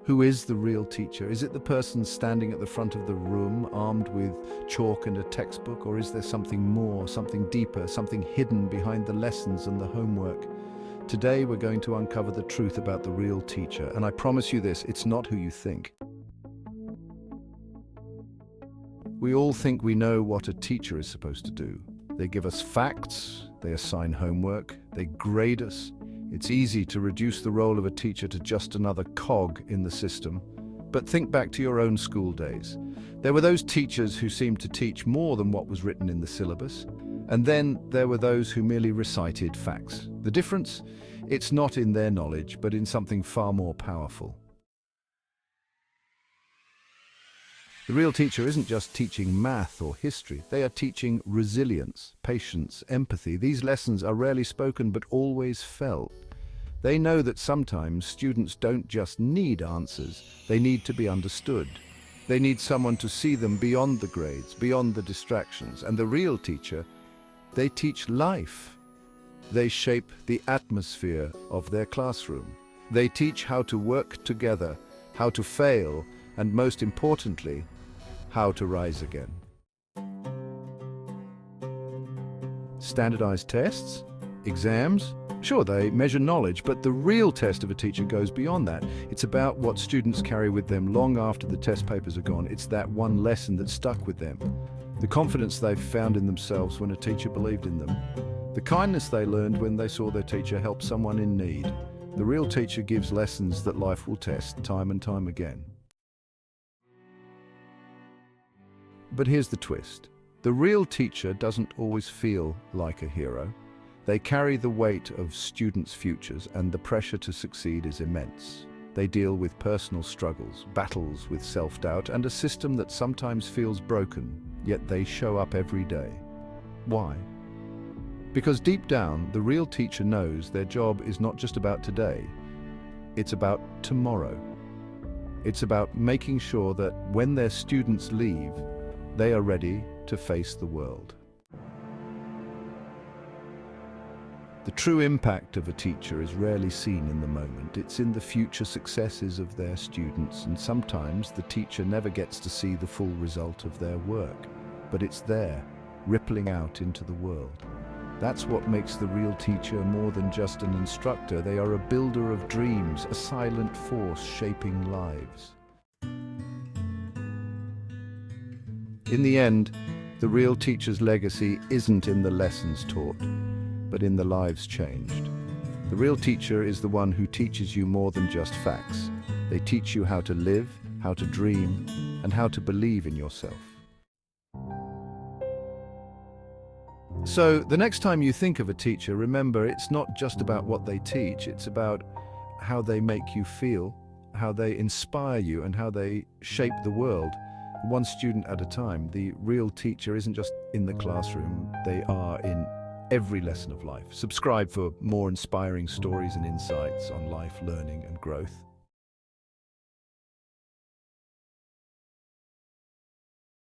Who is the real teacher? Is it the person standing at the front of the room, armed with chalk and a textbook, or is there something more, something deeper, something hidden behind the lessons and the homework? Today we're going to uncover the truth about the real teacher, and I promise you this, it's not who you think. We all think we know what a teacher is supposed to do. They give us facts, they assign homework, they grade us. It's easy to reduce the role of a teacher to just another cog in the system. But think back to your own school days. There were those teachers who seemed to teach more than what was written in the syllabus. And then there were those who merely recited facts. The difference? It's not in their knowledge, but in something far more powerful. The real teacher isn't just teaching math or history. They are teaching resilience, patience, empathy. These lessons are rarely spoken but always felt. They know that sometimes students don't just need answers, they need to be understood. They need someone to see them beyond the grades, beyond the distractions. And the real teacher, they teach life. They shape the atmosphere of their classroom. They teach how to work together, how to fail, and most importantly, how to rise again. Standardized tests? Exams? Sure, they measure knowledge, but the real test of a teacher goes beyond that. It's about what students carry with them long after the test papers are gone. It's that one lesson that stuck with them. The confidence they've found in themselves when a teacher believed in them. The kindness they learned when they saw their teacher help someone in need. The real teacher gives lessons that life will test time and time again. But here's the twist. The real teacher doesn't always feel like a hero. They carry the weight of students' futures, and the pressure to succeed is immense. They deal with personal struggles, battles with self-doubt, and a system that sometimes feels broken, yet they show up every day. Why? Because deep down, the real teacher knows their job is not just about today, it's about tomorrow. It's about making sure that when their students leave, they are ready to face the world. The true impact of a teacher is rarely seen in the moment. It's in the future successes of their students, and sometimes the teacher never gets to see the full result of their work, but it's there, rippling out into the world. That's what makes the real teacher more than just an instructor. They are a builder of dreams, a silent force shaping lives. In the end, the real teacher's legacy isn't in the lessons taught, but in the lives changed. The real teacher is the one who teaches you more than just facts. They teach you how to live, how to dream, and how to believe in yourself. So, the next time you think of a teacher, remember it's not just about what they teach, it's about how they make you feel, how they inspire you, and how they shape the world. One student at a time. The real teacher isn't just in the classroom, they are in every lesson of life. Subscribe for more inspiring stories and insights on life, learning, and growth.